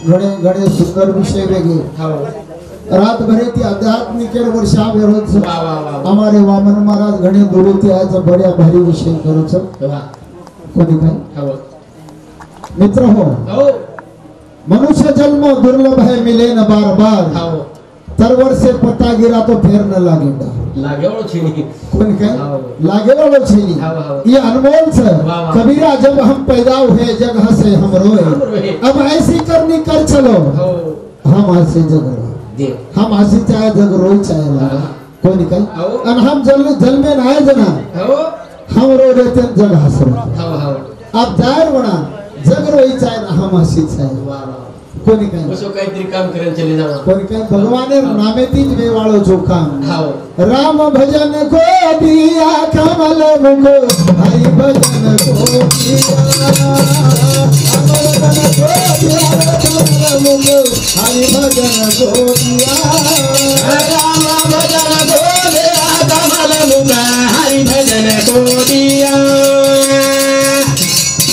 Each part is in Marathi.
घणे घणे सुंदर विषय वेगे रात भरे ती आध्यात्मिक वर्ष रोज हमारे वामन महाराज घणे दुरुती आज बड्या भारी विषय करूच कोणी काय मित्र हो मनुष्य जन्म दुर्लभ है मिले न बार बार तरवर से पत्ता गिरा तो फिर न लागेगा लागेवळो छेनी कोण काय लागेवळो छेनी ये अनमोल से कबीरा जब हम पैदा हुए जग हंसे हम रोए अब ऐसी करनी कर चलो हम हंसे जग रोए हम हंसी चाहे जग रोए चाहे कोण काय और हम जल में ना जना हम रो देते जग हंस रहे अब जायर बना जग रोई चाहे हम हंसी चाहे कोणी काय कसो काहीतरी काम करायला चले जावा कोणी काय भगवाने नामेतीच वेवाळो जो काम राम भजन को दिया कमल मुको हरि भजन को दिया कमल को दिया कमल मुको हरि भजन को दिया राम भजन को दिया कमल मुको हरि भजन को दिया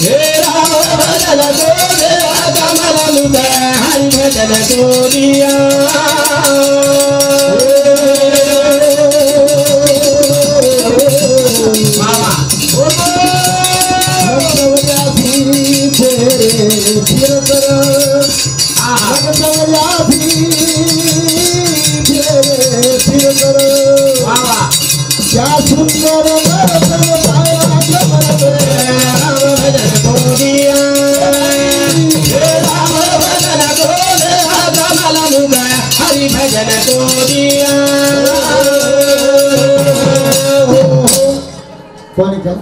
हे राम भजन को दिया कमल मुको हरि भजन को दिया क्या सुंदर हरि भजन को दिया कोणी काय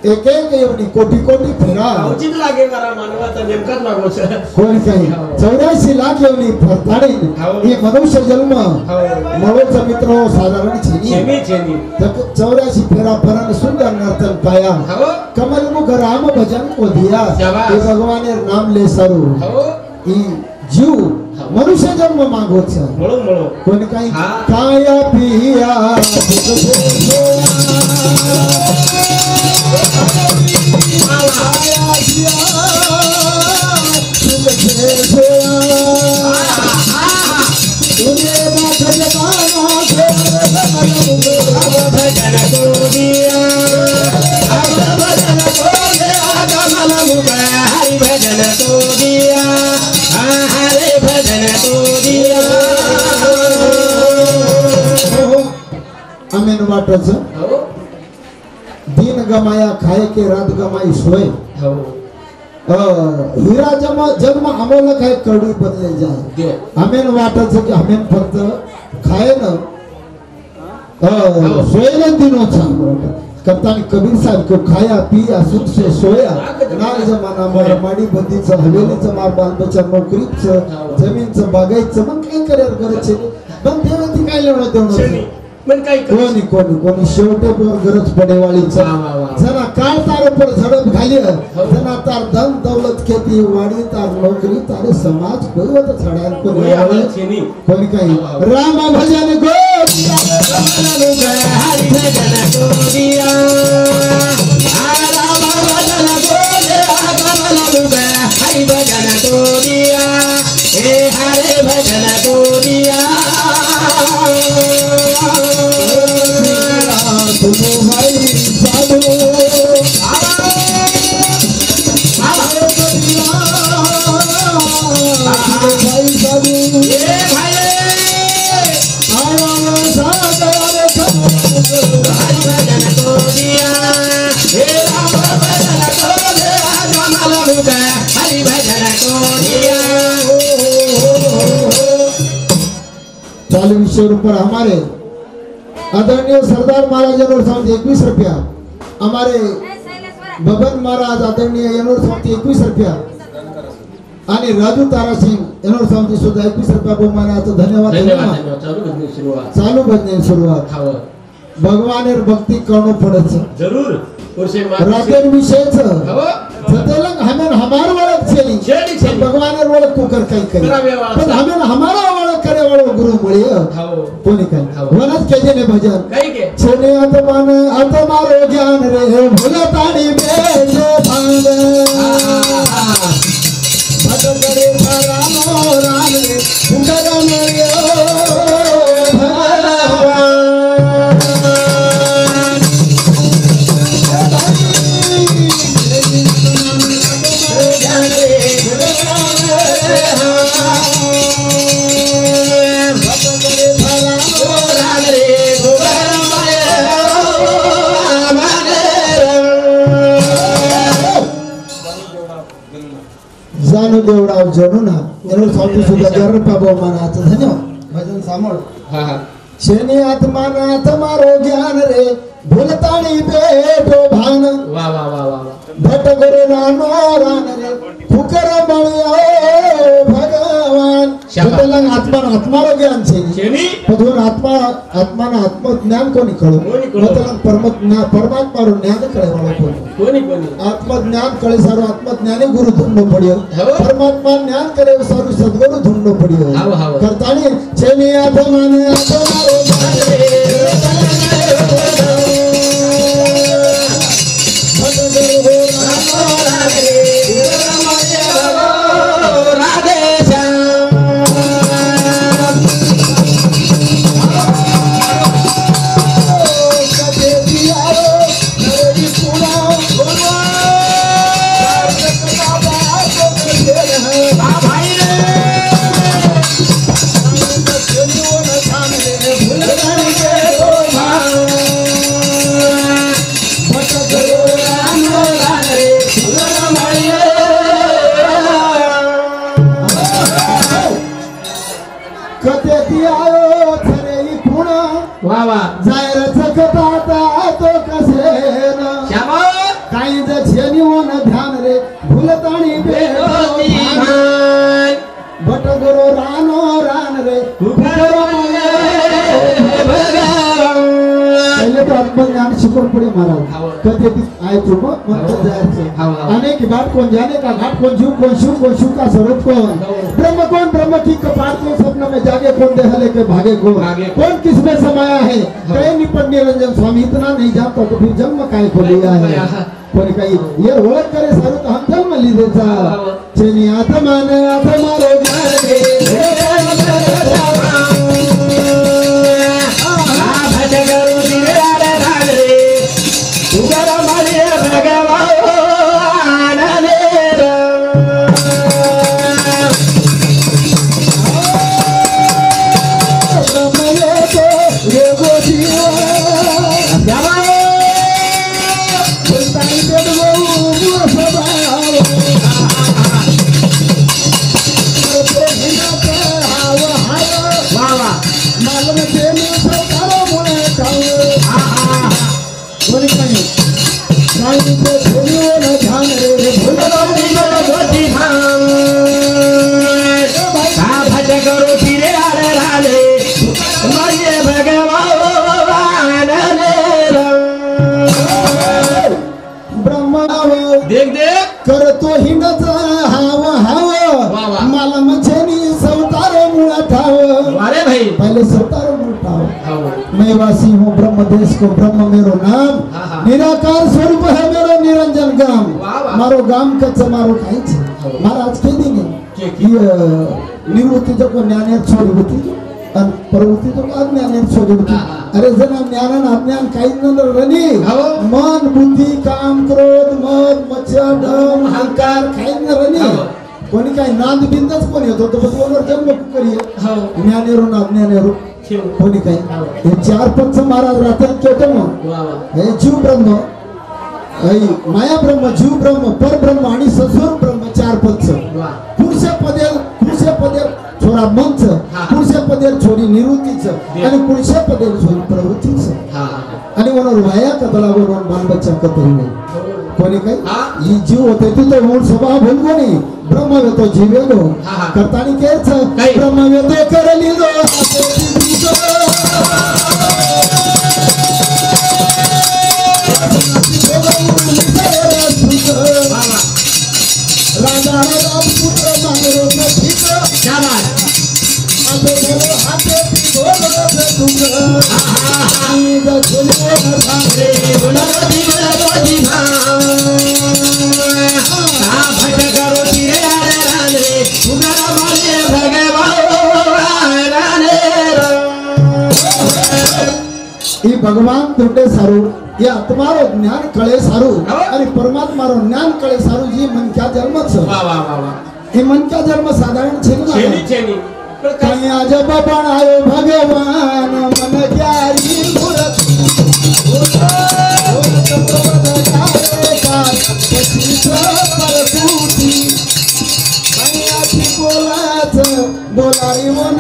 एक एक एवढी कोटी कोटी फिरा उचित लागे मला मानवाचा नेमकाच लागो कोणी काय 84 लाख एवढी फरताडे हे मनुष्य जन्म मळोचा मित्र हो साधारण छेनी 84 फेरा परन सुंदर नर्तन पाया कमल मुख राम भजन को दिया ये भगवान नाम ले सरू ई जीव मनुष्य जन्म मागो छ मळो मळो कोणी काय काया पिया अमेन वाटच दिन गमाया खाए के रात गमाई सोए हीरा जन्म आम्हाला काय कडी बदले जाए अमेन वाटच की अमेन फक्त खाए न सोएले दिनो छा कप्तान कबीर साहब को खाया पिया सुख से सोया नाग जमाना मर माडी बंदीचं हवेलीचं मार बाल बच्चा नोकरीचं जमीनचं बागायचं मग काय करियर करायचे पण देवाती काय लेवणं तेवढं पण काय कोणी कोणी कोणी शेवटे पर गरज पडेवाळीचा जना काळ तार पर झडप घाली जना तार धन दौलत खेती वाडी तार नोकरी तारे समाज कोवत छडाल कोणी काही राम भजन गो हरि भजन को दिया राम भजन को हरि भजन को दिया हे हरे भजन को दिया तुम भाई साधु भाई साधु ये भाई हरि भजन को दिया हे राम भजन को दिया कमल मुख हरि भजन को दिया 40 रुपये हमारे आदरणीय सरदार महाराज एनोर सामने 21 रुपया हमारे बबन महाराज आदरणीय एनोर सामने 21 रुपया आणि राजू तारा सिंह एनोर सामने सुद्धा 21 रुपया बहुमानाचा धन्यवाद चालू भजने सुरुवात भगवान भक्ती करणं पडत जरूर रातेर विषयच जतेलंग हमें हमार वळख छेली भगवान वळख को कर काही करे पण हमें हमारा वळख करे वालो गुरु मुळे कोणी काय वनच केजे ने भजन काही के छेने आत्मान आत्मारो ज्ञान रे भुलताडी बेज भांग करे रानो राम रे फुकर मळ्यो जाणू देवडाव जणू ना एवढं स्वामी सुद्धा जर पाबो मनाचं धन्यवाद भजन सामोळ शेनी आत्मानाथ मारो ज्ञान रे भूलताणी बेटो भान वा वा वा वा भट गुरु रानो रान रे फुकर मळ्यो भगवान शब्दलंग आत्मारो ज्ञान छे पदवर आत्माना आत्मज्ञान कोणी कळो मतलब परमात्मा रो ज्ञान कळे वाळो कोणी आत्मज्ञान कळे सारो आत्मज्ञानी गुरु धुंडो पड्यो परमात्मा ज्ञान करे सारो सद्गुरु धुंडो पड्यो करताणी छेनी आत्माने आत्मारो अनेक बात कौन जाने का घाट कौन जीव कौन शिव का स्वरूप कौन ब्रह्म की कपाट को स्वप्न में जागे कौन देह लेके भागे कौन किसमें समाया है कहीं निपट निरंजन स्वामी इतना नहीं जानता तो फिर जन्म काय को लिया है कोणी काही ये ओळख करे सारू तो हम जन्म लीधेचा चेनी आत्माने आत्मारो जागे करतो हिंडच हाव हाव मला मछनी सवतार मुळा ठाव अरे भाई पहले सवतार मुळा ठाव मैं वासी हूँ ब्रह्म देश को ब्रह्म मेरो नाम निराकार स्वरूप है मेरो निरंजन गाम मारो गाम कच्च मारो काहीच महाराज के दिन निवृत्ती जो ज्ञानेर छोडी होती आणि प्रवृत्ती तो अज्ञानेर छोडी होती अरे जना ज्ञान अज्ञान काही न रनी मन बुद्धी काम क्रोध मद मच्छर दम अहंकार काही न रनी कोणी काही नांद बिंदच कोणी होतो तो बरोबर जन्म करिए ज्ञानेरो अज्ञानेरो कोणी काही हे चार पंच महाराज राहतात केटम हे जीव ब्रह्म माया ब्रह्म जीव ब्रह्म पर ब्रह्म आणि सस्वर ब्रह्म चार पंच पुरुष पदेल छोरा मंच पुरुष पदेल छोरी निवृत्तीच आणि पुरुष पदेल छोरी प्रवृत्तीच आणि म्हणून वाया कदलावर बाल बच्चा कतरी कोणी काही ही जीव होते तू तो मूळ स्वभाव भूलगोनी ब्रह्म वेतो जीवेलो करतानी केच ब्रह्म वेतो करली दो राजा राम पुत्र मांगरो ठीक शाबाश आते बोलो हाथे बोलो तुम आनी द बोलो सारे बोलो दी भाव आ भट करो तिरे रे ई भगवान तुटे सारू ये आत्मारो ज्ञान कळे सारू आणि परमात्मारो ज्ञान कळे सारू जी मन क्या जन्म छ वाह वाह वाह वाह ई मन क्या जन्म साधारण छे ना छेनी कहीं अजब बनायो भगवान मन क्यारी मूर्त बोलाई मन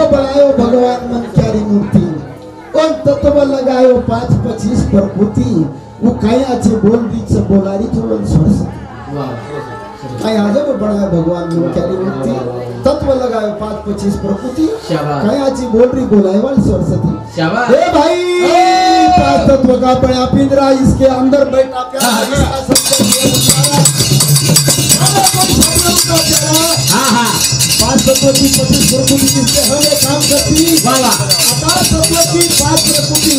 बनायो भगवान भगवान मन क्यारी मूर्ति और तत्व लगायो 5-25 प्रकृति वो कहीं अच्छे बोल दी से बोलारी तो सरस्वती कहीं आजब बड़ा भगवान मन क्यारी मूर्ति तत्व लगायो 5-25 प्रकृति कहीं अच्छी बोल रही बोलाए वाली सरस्वती ए भाई 5 तत्व का बड़ा पिंजरा इसके अंदर बैठा प्यारा पांच तत्व की 25 प्रकृति जिससे हमें काम करती आकाश तत्व की 5 प्रकृति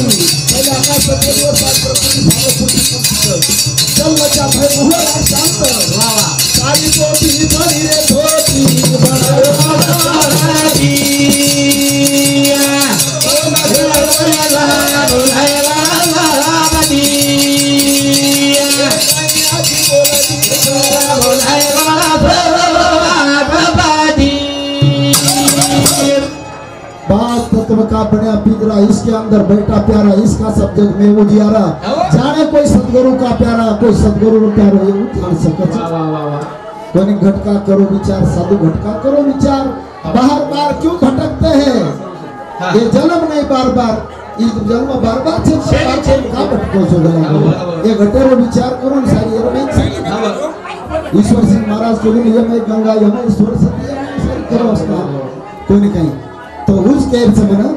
पहले आकाश तत्व और 5 प्रकृति चल बच्चा भाई मोहन शांत सारी कोटी भरी रे धोती का बड़ा पिंजरा इसके अंदर बैठा प्यारा इसका सब जग में उजियारा जाने कोई सतगुरु का प्यारा कोई सतगुरु का प्यारा ये जान सकता कोई घटका करो विचार साधु घटका करो विचार बार बार क्यों भटकते हैं ये जन्म नहीं बार बार इस जन्म बार बार का भटको सो गला ये घटेरो विचार करो सारी ये नहीं ईश्वर सिंह महाराज को भी ये मैं गंगा ये मैं ईश्वर सत्य करो उसका कोई नहीं कहीं तो उस केर से मना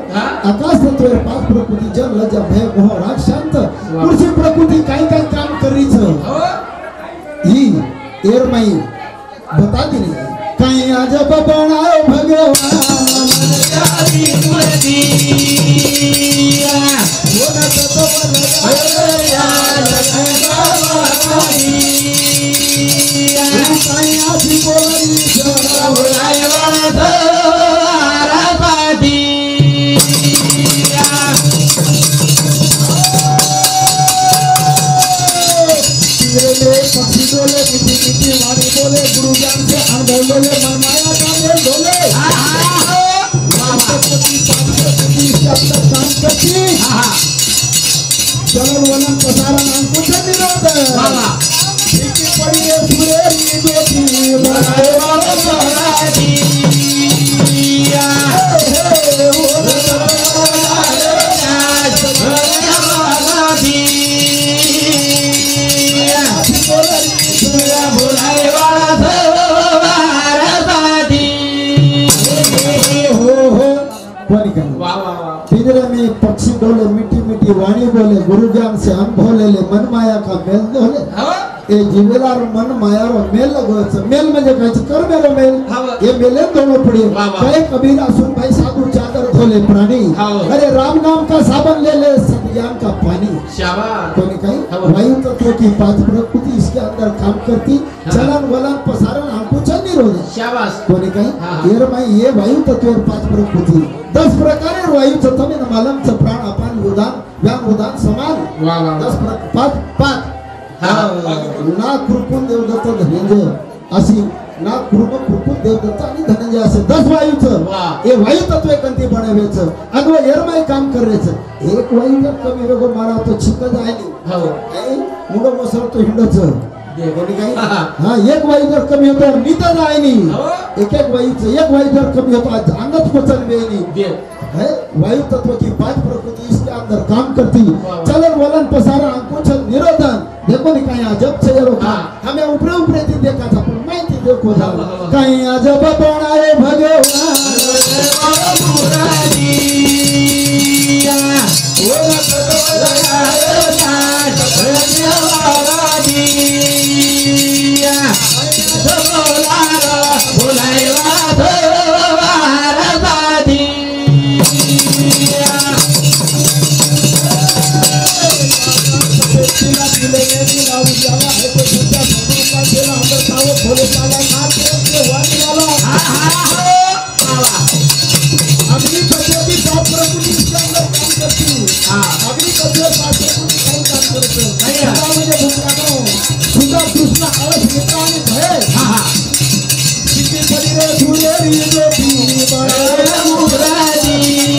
आकाश तत्व 5 प्रकृति जल लज्जा भय मोह राग शांत कुर्सी प्रकृति काई काई काम कर रही छ ई एर मई बता दी नहीं काई अजब बनायो भगवान मन क्यारी मूर्ति वो न तत्व लगाया लगाई काई आसी बोली जरा बुलाए वाला पक्षी बोले मीठी मीठी वाणी बोले गुरु ज्ञान से अनुभव बोले मन माया का मेल बोले काम करती चलन वलन प्रसारण अंकुश निरोध पड़ी है सुरेरी बेटी बनाए वाला महाराजी पिंजरे में पक्षी बोले मीठी मीठी वाणी बोले गुरु ज्ञान से अनुभव ले ले मन माया का मेल बोले ए जीवेला मन माया रो मेल लगो मेल में जो कहते कर मेरो मेल ये मेले दोनों पड़ी कहे कबीरा सुन भाई साधु चादर धोले प्राणी अरे राम नाम का साबन ले ले सतज्ञान का पानी शाबाश कोई कहीं वायु तत्व की 5 प्रकृति इसके अंदर काम करती चलन वलन प्रसारण अंकुचन निरोध शाबाश कोई कहीं ये भाई ये वायु तत्व 5 प्रकृति 10 प्रकार वायु तत्व में मालम च प्राण अपान उदान व्यान उदान समान 10 5 ना कृपून देवदत्त धनंजय अशी ना कृपून देवदत्त आणि धनंजय असे 10 वायूचं हे वायू तत्व कंती बनावेचं अगो एरमाई काम करायचं एक वायू जर कमी वेगो मारा तो छिकज आहे नी मुंडो मसर तो हिंडच हाँ एक वायू जर कमी होतो नीतज आहे नी एक वायूचं एक वायू जर कमी होतो अंगच कोचल वेनी है वायु तत्व की 5 प्रकृति इसके अंदर काम करती चलन वलन प्रसारण अंकुचन निरोधन देखो नहीं कहीं अजब से हमें ऊपर ऊपर थी देखा था पर मैं थी देखो था कहीं अजब बनाए भगवान वो वाला नाच के वाणी वाला अग्नि प्रज्योति सात प्रकृति के अंदर काम करती हूँ अग्नि प्रज्योति सात प्रकृति कहीं काम करते हो सुधा मुझे भूख लगा सुधा कृष्ण आलस निकालने भय कितनी बड़ी रे सुरेरी ज्योति बड़ा मुरारी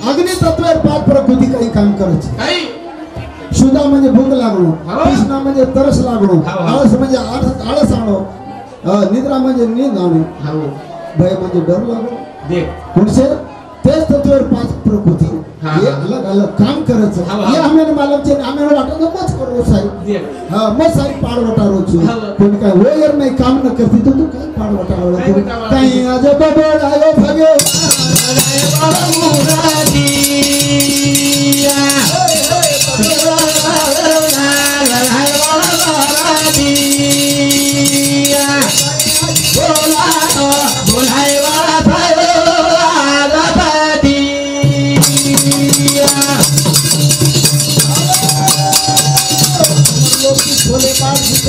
अग्नि तत्व पाच प्रकृती काही काम करायचे सुधा म्हणजे भूक लागणं कृष्णा म्हणजे तरस लागणं आळस म्हणजे आळस आणो निद्रा म्हणजे नींद आणो भय म्हणजे डर लागणं पुढचे तेच तत्व पाच प्रकृती ये अलग अलग काम करायचं ये हमें मालूम छे हमें वाटत मत करो सारी हां मत सारी पाडवटा रोची कोण काय वो यार मैं काम न करती तो तू काय पाडवटा रोची काही आज बबडायो भगवान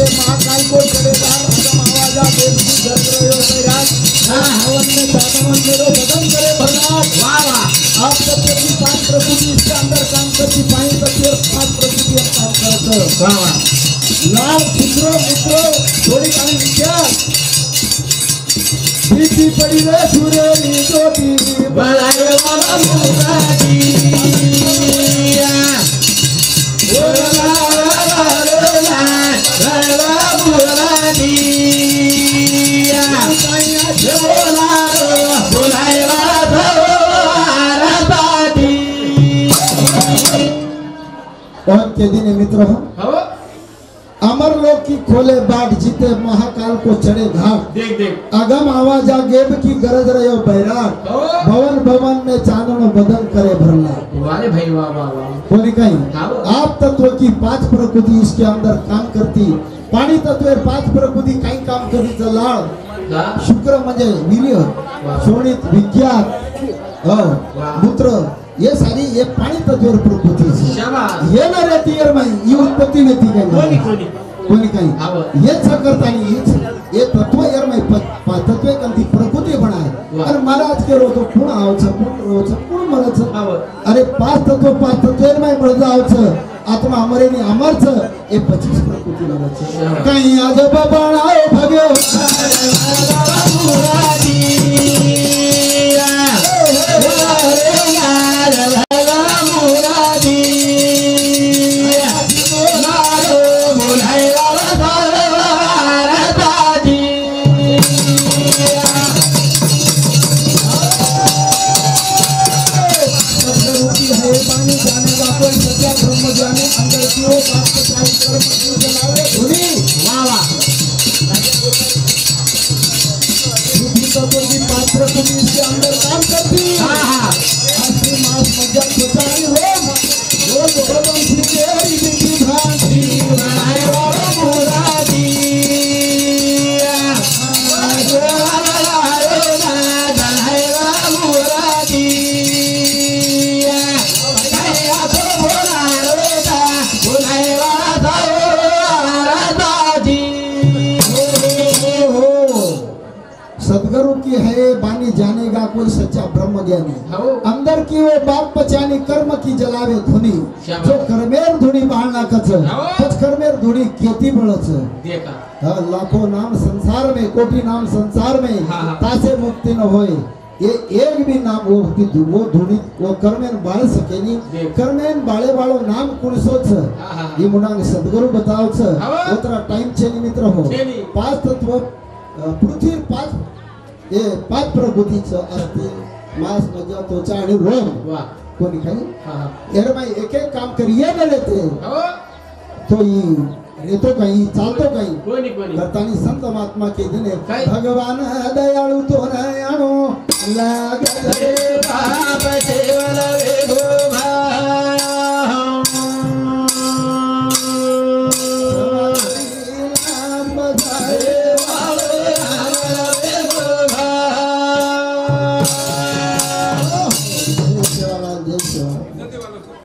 महाकाल को चढ़ेदार हजम आवाजा देव की जग रहे हो बैराज हवन में दानवन मेरो बदन करे भरनाथ वाह वाह आप सबके की पांच प्रकृति इसके अंदर काम करती पानी तत्व पांच प्रकृति काम करते वाह वाह लाल चित्रो मित्रो थोड़ी काली विद्या बीती पड़ी रे सुरेरी ज्योति बलाए वाला मुरारी के दिन मित्र अमर लोक की खोले बाट जीते महाकाल को चढ़े घाट देख देख अगम आवाजा गेब की गरज रहे बैराट भवन भवन में चांदनो बदन करे भरना वाले भाई वाह वाह वाह बोली कहीं आप तत्व की पांच प्रकृति इसके अंदर काम करती पाणी तत्व पांच प्रकृति काही काम करी लाळ शुक्र म्हणजे वीर्य शोणित विज्ञान मूत्र ये सारी ये पाणी तत्व प्रकृति ये ना रहती है मैं ये उत्पत्ति में थी कहीं कोणी काही ये करता नहीं ये तत्व यार मैं तत्व कंती प्रकृति बनाए अरे महाराज के रो तो पुण आवच पुण मरच अरे पांच तत्व मैं मर जावच आत्मा अमरे नहीं अमर छ ये 25 प्रकृति लगे छ कहीं आज बनाओ भगवान सदगुरु की है बानी जानेगा कोई सच्चा ब्रह्म ज्ञानी अंदर की वो बाप पचानी कर्म की जलावे धुनी जो कर्मेर धुनी बाळना कच कुछ कर्मेर धुनी केती बळच देखा लाखों नाम संसार में कोटि नाम संसार में तासे मुक्ति न होए ये एक भी नाम वो धुनी वो कर्मेन बाळ सकेनी कर्मेन बाळे बाळो नाम कुणसो छ ये मुनांग सदगुरु बताओ छ ओतरा टाइम छे मित्र हो पांच तत्व पृथ्वी पांच ये पांच प्रकृतीचं असते मांस मज्जा त्वचा आणि रोम कोणी काही यार मैं एक एक काम करिए न लेते तो ये रेतो कहीं चालतो कहीं करतानी संत महात्मा के दिन भगवान दयाळु तो नयाणो लाग